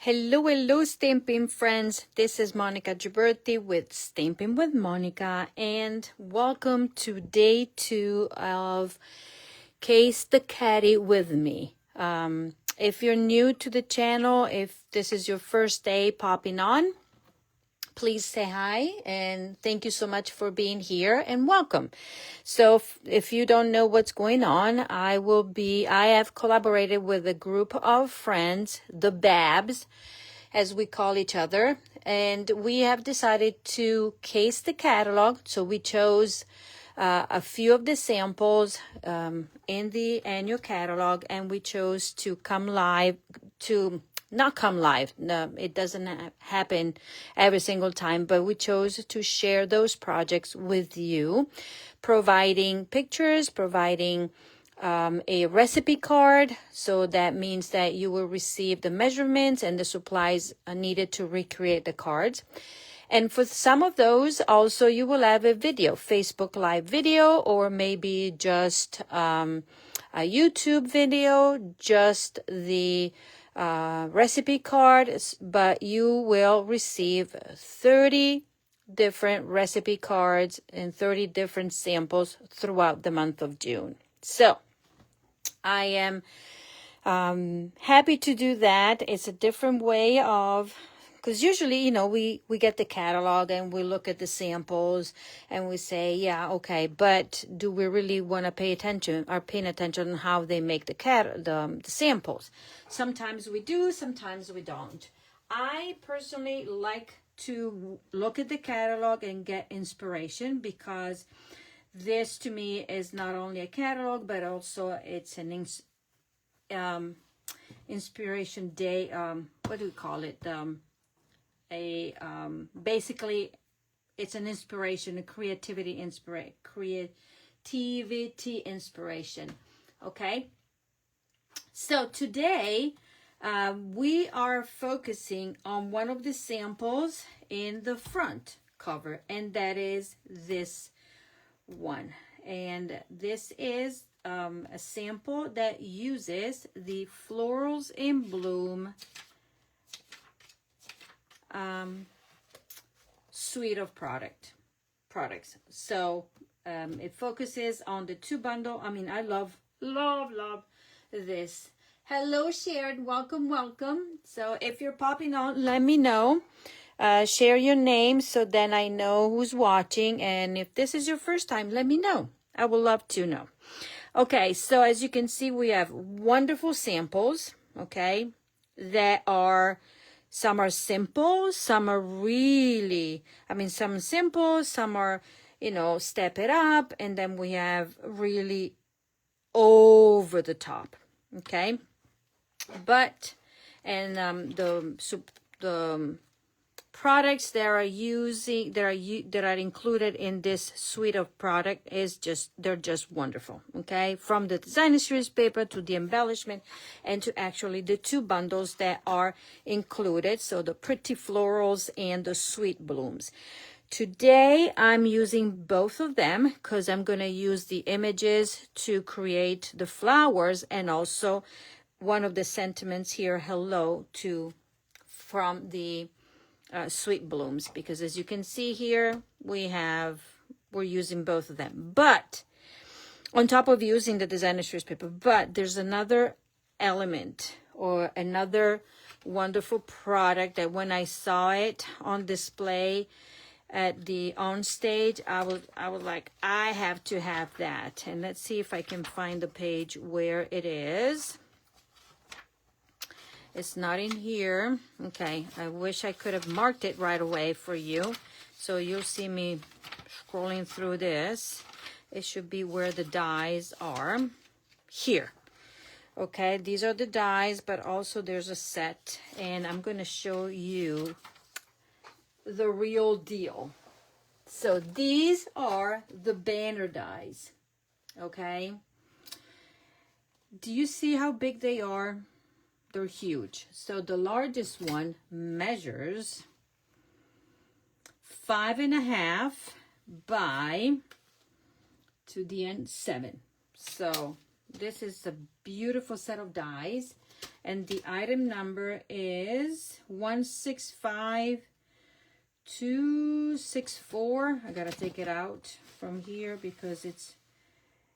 Hello, Stamping friends. This is Monica Ghiberti with Stamping with Monica, and welcome to day 2 of Case the Catty with me. If you're new to the channel, if this is your first day popping on, please say hi and thank you so much for being here and welcome. So if you don't know what's going on, I have collaborated with a group of friends, the Babs, as we call each other, and we have decided to case the catalog. So we chose a few of the samples in the annual catalog, and we chose to not come live. No, it doesn't happen every single time, but we chose to share those projects with you, providing pictures, providing a recipe card. So that means that you will receive the measurements and the supplies needed to recreate the cards. And for some of those, also you will have a video, Facebook Live video, or maybe just a YouTube video, just the recipe card, but you will receive 30 different recipe cards and 30 different samples throughout the month of June. So I am happy to do that. It's a different way of, because usually, we get the catalog and we look at the samples and we say, yeah, okay, but do we really want to pay attention or paying attention on how they make the samples? Sometimes we do, sometimes we don't. I personally like to look at the catalog and get inspiration, because this to me is not only a catalog, but also it's an inspiration day. What do we call it? Basically it's an inspiration, a creativity inspiration. Okay, so today we are focusing on one of the samples in the front cover, and that is this one. And this is a sample that uses the Florals in Bloom suite of products. So it focuses on the 2 bundle. I mean, I love this. Hello, Sharon. Welcome. So if you're popping on, let me know. Share your name so then I know who's watching. And if this is your first time, let me know. I would love to know. Okay, so as you can see, we have wonderful samples, okay, that are, some are simple, some are some simple, some are, step it up, and then we have really over the top, okay? But, and the products that are included in this suite of product they're just wonderful, okay? From the designer series paper to the embellishment, and to actually the 2 bundles that are included, so the pretty florals and the sweet blooms. Today I'm using both of them because I'm going to use the images to create the flowers, and also one of the sentiments here, hello, from the sweet blooms, because as you can see here, we're using both of them, but on top of using the designer series paper. But there's another element or another wonderful product that when I saw it on display at the on stage, I was like, I have to have that. And let's see if I can find the page where it is. It's not in here. Okay, I wish I could have marked it right away for you. So you'll see me scrolling through this. It should be where the dies are. Here. Okay, these are the dies, but also there's a set. And I'm going to show you the real deal. So these are the banner dies. Okay. Do you see how big they are? They're huge. So the largest one measures 5.5 by to the end 7. So this is a beautiful set of dies. And the item number is 165264. I gotta take it out from here because it's,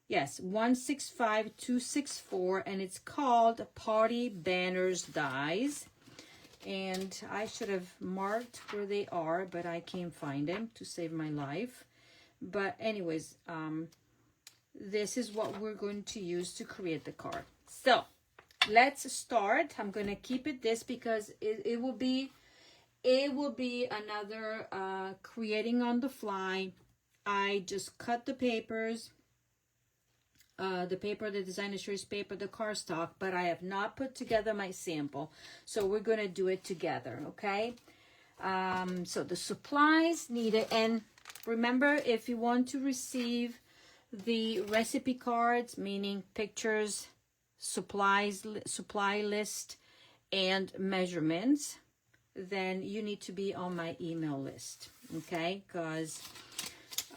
yes, 165264, and it's called Party Banners Dies. And I should have marked where they are, but I can't find them to save my life. But anyways, this is what we're going to use to create the card. So let's start. I'm going to keep it this because it will be another creating on the fly. I just cut the papers, the designer choice paper, the cardstock, but I have not put together my sample. So we're going to do it together, okay? So the supplies needed, and remember, if you want to receive the recipe cards, meaning pictures, supply list, and measurements, then you need to be on my email list, okay? Because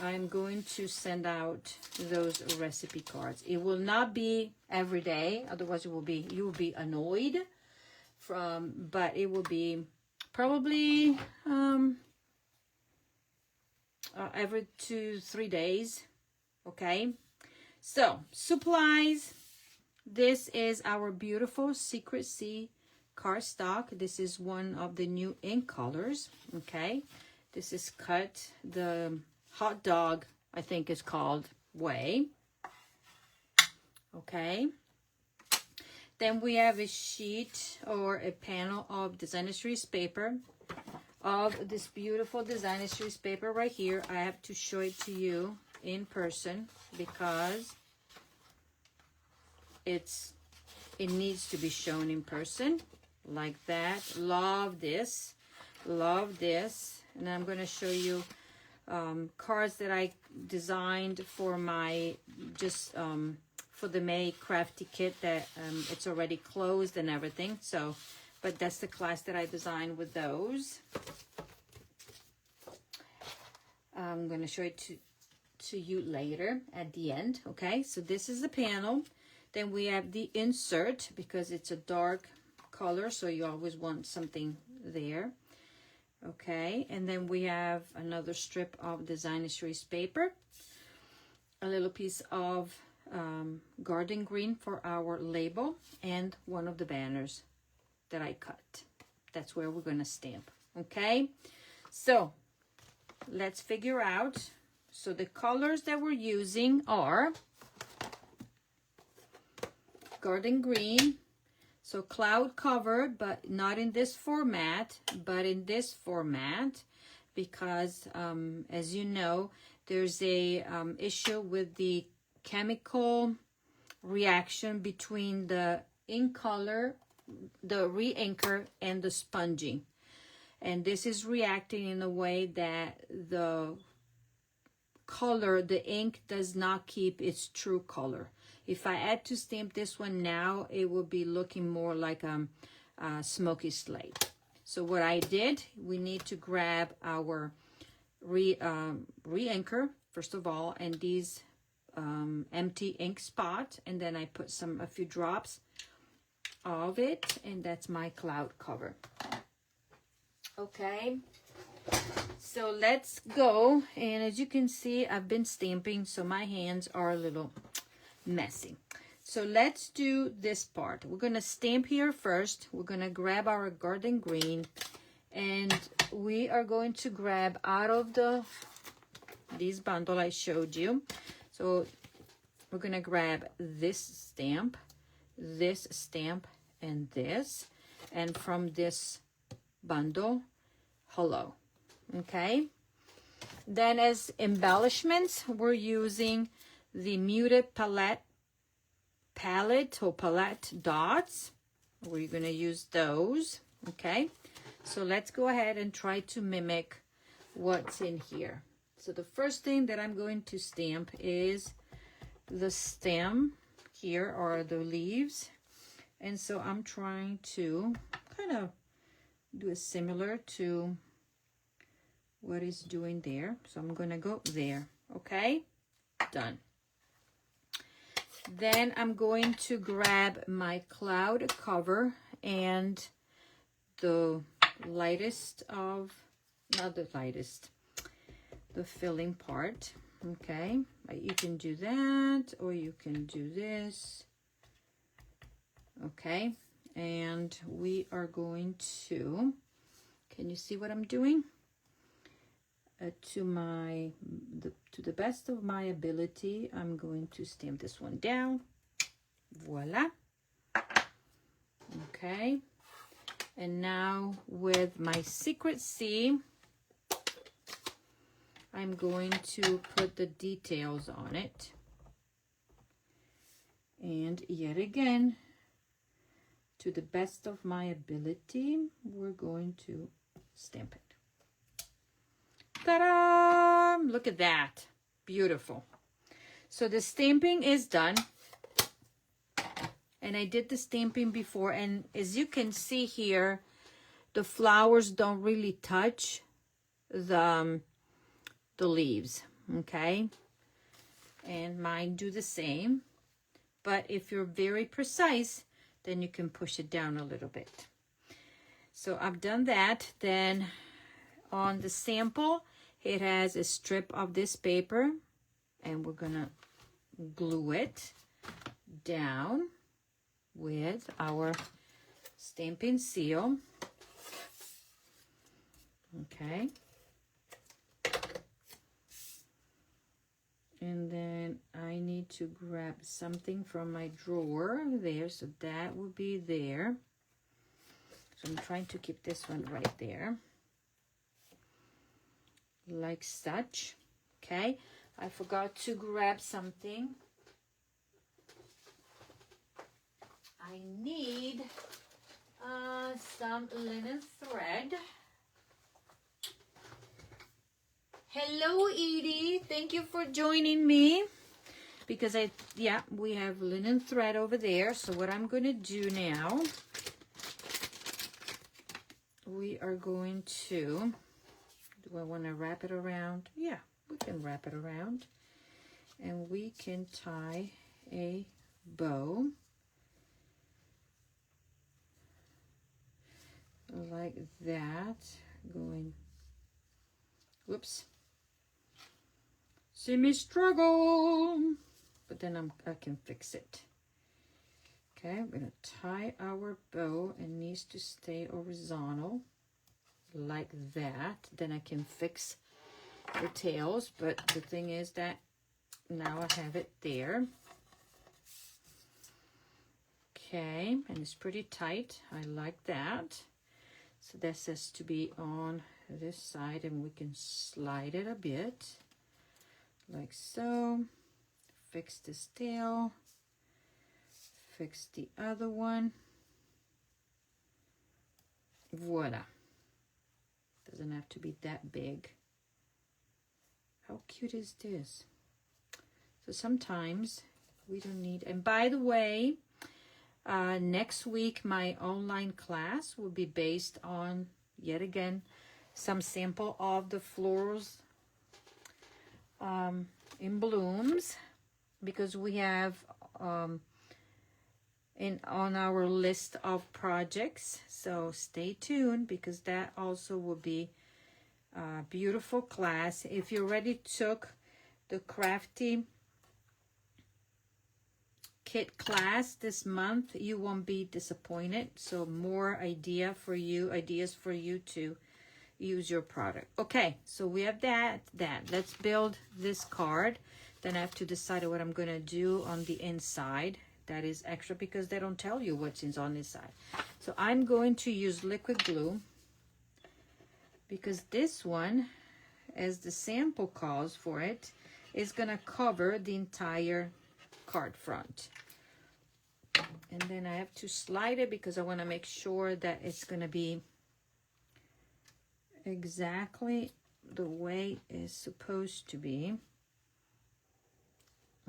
I'm going to send out those recipe cards. It will not be every day, otherwise you will be annoyed but it will be probably every 2-3 days. Okay, so supplies. This is our beautiful Secret Sea cardstock. This is one of the new ink colors. Okay, this is cut the hot dog, I think is called, way. Okay, then we have a sheet or a panel of designer series paper, of this beautiful designer series paper right here. I have to show it to you in person because it needs to be shown in person like that. Love this, and I'm going to show you cards that I designed for my for the May Crafty kit that it's already closed and everything. So but that's the class that I designed with those. I'm going to show it to you later at the end. Okay, so this is the panel. Then we have the insert because it's a dark color, so you always want something there. Okay, and then we have another strip of designer series paper, a little piece of garden green for our label, and one of the banners that I cut. That's where we're going to stamp. Okay, so let's figure out. So the colors that we're using are garden green, so cloud cover, but not in this format, but in this format, because as you know, there's a issue with the chemical reaction between the ink color, the re-inker, and the sponging. And this is reacting in a way that the color, the ink, does not keep its true color. If I had to stamp this one now, it would be looking more like a smoky slate. So what I did, we need to grab our re-inker first of all, and these empty ink spot, and then I put a few drops of it, and that's my cloud cover. Okay, so let's go. And as you can see, I've been stamping, so my hands are a little messy. So let's do this part. We're gonna stamp here first. We're gonna grab our garden green, and we are going to grab out of this bundle I showed you. So we're gonna grab this stamp, and this, and from this bundle, hello. Okay, then as embellishments, we're using the muted palette dots. We're going to use those. Okay, so let's go ahead and try to mimic what's in here. So the first thing that I'm going to stamp is the stem here, or the leaves, and so I'm trying to kind of do a similar to what it's doing there. So I'm gonna go there. Okay, done. Then I'm going to grab my cloud cover and the lightest of, not the lightest, the filling part. Okay, you can do that or you can do this. Okay, and we are going to, can you see what I'm doing? To the best of my ability, I'm going to stamp this one down. Voila. Okay, and now with my secret C, I'm going to put the details on it. And yet again, to the best of my ability, we're going to stamp it. Ta-da! Look at that. Beautiful. So the stamping is done. And I did the stamping before. And as you can see here, the flowers don't really touch the leaves. Okay? And mine do the same. But if you're very precise, then you can push it down a little bit. So I've done that. Then on the sample, it has a strip of this paper, and we're gonna glue it down with our stamping seal. Okay. And then I need to grab something from my drawer there, so that will be there. So I'm trying to keep this one right there. Like such. Okay, I forgot to grab something. I need some linen thread. Hello, Edie. Thank you for joining me. Because we have linen thread over there. So what I'm going to do now, we are going to, do I want to wrap it around? Yeah, we can wrap it around. And we can tie a bow like that, going, whoops, see me struggle, but then I can fix it. Okay, I'm gonna tie our bow. It needs to stay horizontal like that. Then I can fix the tails, but the thing is that now I have it there. Okay, and it's pretty tight. I like that. So this has to be on this side, and we can slide it a bit like so. Fix this tail, fix the other one. Voila. Doesn't have to be that big. How cute is this? So sometimes we don't need, and by the way, next week my online class will be based on, yet again, some sample of the florals in blooms, because we have on our list of projects. So stay tuned, because that also will be a beautiful class. If you already took the Crafty Kit class this month, you won't be disappointed. So more ideas for you to use your product. Okay, so we have that. Let's build this card. Then I have to decide what I'm gonna do on the inside. That is extra because they don't tell you what's on this side. So I'm going to use liquid glue, because this one, as the sample calls for it, is gonna cover the entire card front. And then I have to slide it because I want to make sure that it's going to be exactly the way it's supposed to be.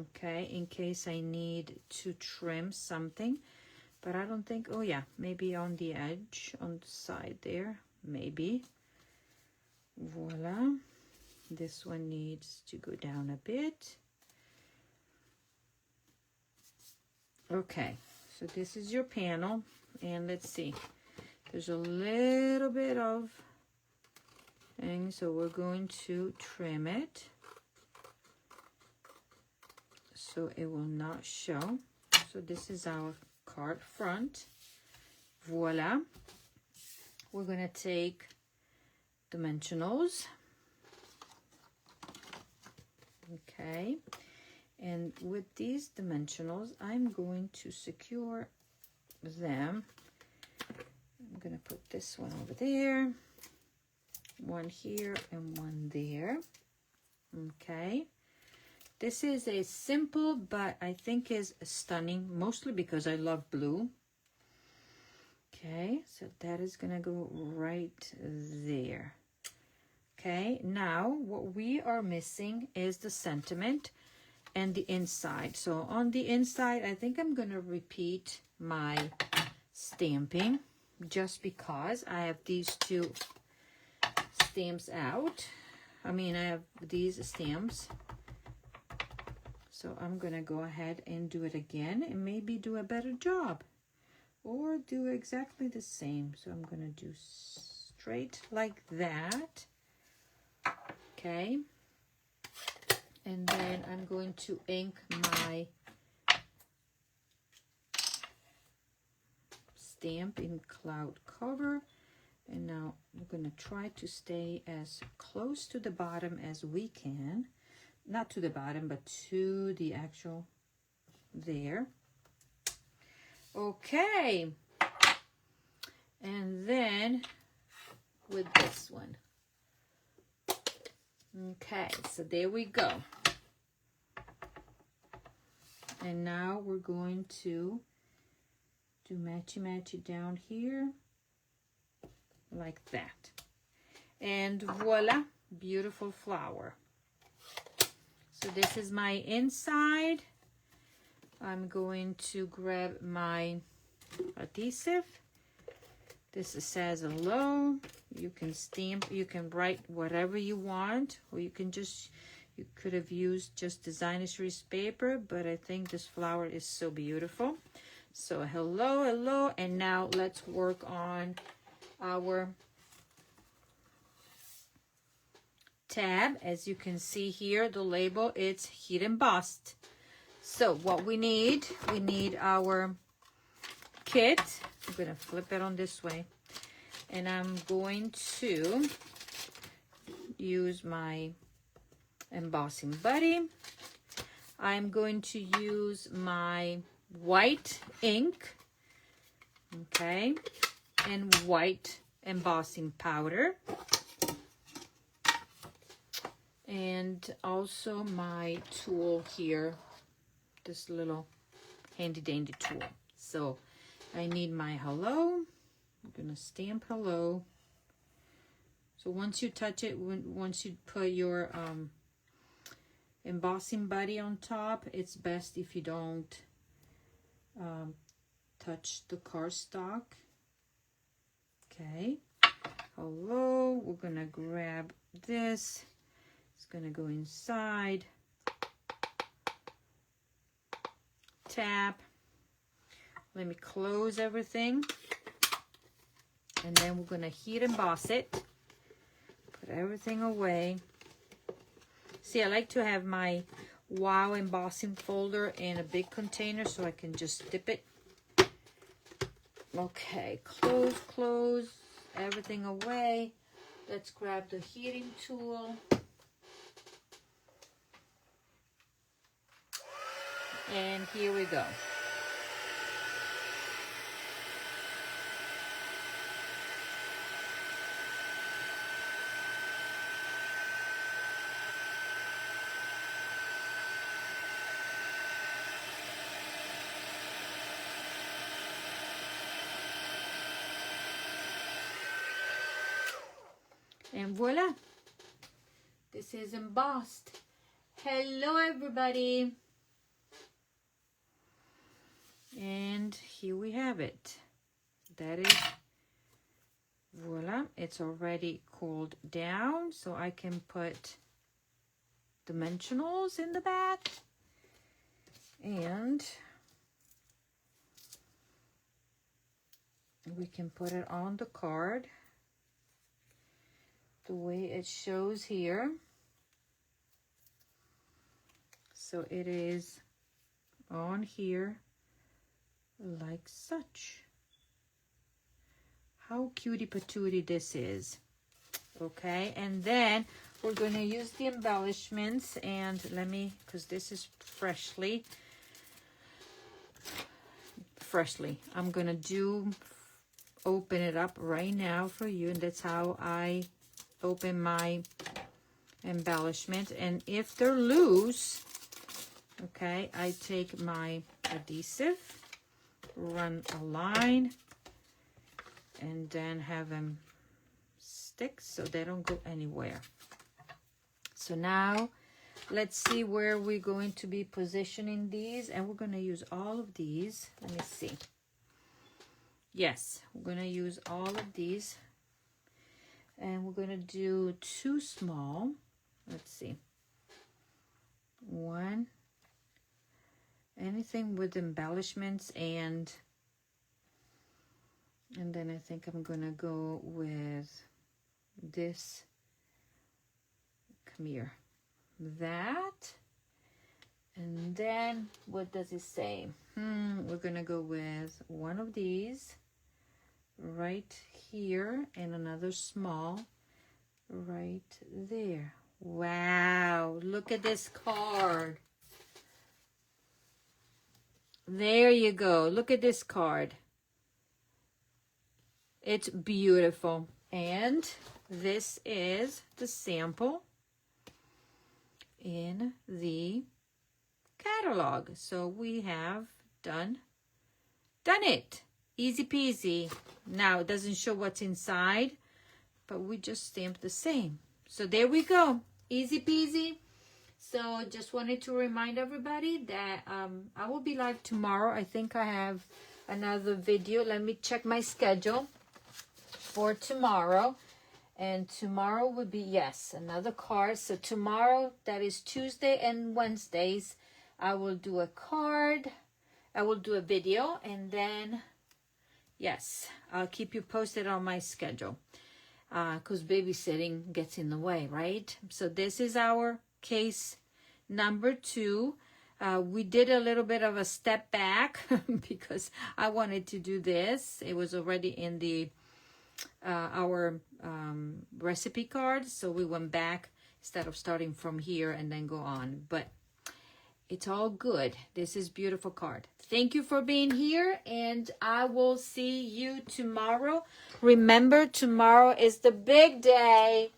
Okay, in case I need to trim something, but I don't think, oh yeah, maybe on the edge, on the side there, maybe. Voila. This one needs to go down a bit. Okay, so this is your panel, and let's see. There's a little bit of thing, so we're going to trim it so it will not show. So this is our card front. Voila. We're going to take dimensionals. Okay. And with these dimensionals, I'm going to secure them. I'm going to put this one over there, one here, and one there. Okay. This is a simple, but I think is stunning, mostly because I love blue. Okay, so that is going to go right there. Okay, now what we are missing is the sentiment and the inside. So on the inside, I think I'm going to repeat my stamping just because I have these two stamps out. I have these stamps. So I'm going to go ahead and do it again and maybe do a better job or do exactly the same. So I'm going to do straight like that. Okay. And then I'm going to ink my stamp in cloud cover. And now we're going to try to stay as close to the bottom as we can. Not to the bottom, but to the actual there. Okay. And then with this one. Okay, so there we go. And now we're going to do matchy-matchy down here like that. And voila, beautiful flower. So this is my inside. I'm going to grab my adhesive. This says hello. You can stamp, you can write whatever you want, or you can just, you could have used just designer series paper, but I think this flower is so beautiful. So hello, hello, and now let's work on our tab. As you can see here, the label, it's heat embossed. So what we need our kit. I'm gonna flip it on this way, and I'm going to use my embossing buddy. I'm going to use my white ink, okay, and white embossing powder, and also my tool here, this little handy dandy tool. So I need my hello. I'm gonna stamp hello. So once you touch it, once you put your embossing buddy on top, it's best if you don't touch the cardstock. Okay, hello. We're gonna grab this. It's gonna go inside. Tap. Let me close everything. And then we're gonna heat emboss it. Put everything away. See, I like to have my Wow embossing folder in a big container so I can just dip it. Okay, close everything away. Let's grab the heating tool. And here we go. And voila, this is embossed. Hello everybody. And here we have it. That is, voila, it's already cooled down, so I can put dimensionals in the back. And we can put it on the card the way it shows here. So it is on here like such. How cutie patootie this is. Okay, and then we're going to use the embellishments, and let me, because this is freshly, I'm going to open it up right now for you, and that's how I open my embellishment. And if they're loose, okay, I take my adhesive, run a line, and then have them stick so they don't go anywhere. So now let's see where we're going to be positioning these, and we're going to use all of these. Let me see. Yes, we're going to use all of these, and we're going to do 2 small. Let's see. 1. Anything with embellishments, and then I think I'm going to go with this. Come here. That. And then what does it say? We're going to go with one of these right here and another small right there. Wow, look at this card. There you go. Look at this card. It's beautiful. And this is the sample in the catalog. So we have done it. Easy peasy. Now it doesn't show what's inside, but we just stamped the same. So there we go. Easy peasy. So just wanted to remind everybody that I will be live tomorrow. I think I have another video. Let me check my schedule for tomorrow. And tomorrow would be, yes, another card. So tomorrow, that is Tuesday and Wednesdays, I will do a card. I will do a video. And then, yes, I'll keep you posted on my schedule. Because babysitting gets in the way, right? So this is our case number 2. We did a little bit of a step back because I wanted to do this. It was already in the our recipe card, so we went back instead of starting from here and then go on. But it's all good. This is beautiful card. Thank you for being here, and I will see you tomorrow. Remember, tomorrow is the big day.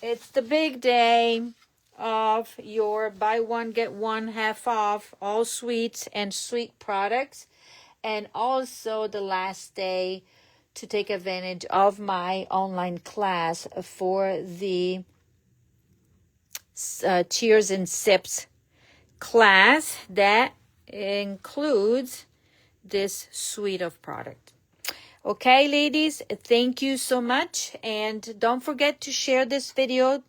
It's the big day of your buy one get one half off all sweets and sweet products, and also the last day to take advantage of my online class for the Cheers and Sips class that includes this suite of product. Okay, ladies, thank you so much, and don't forget to share this video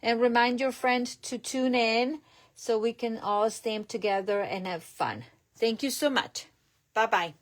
and remind your friends to tune in so we can all stamp together and have fun. Thank you so much. Bye-bye.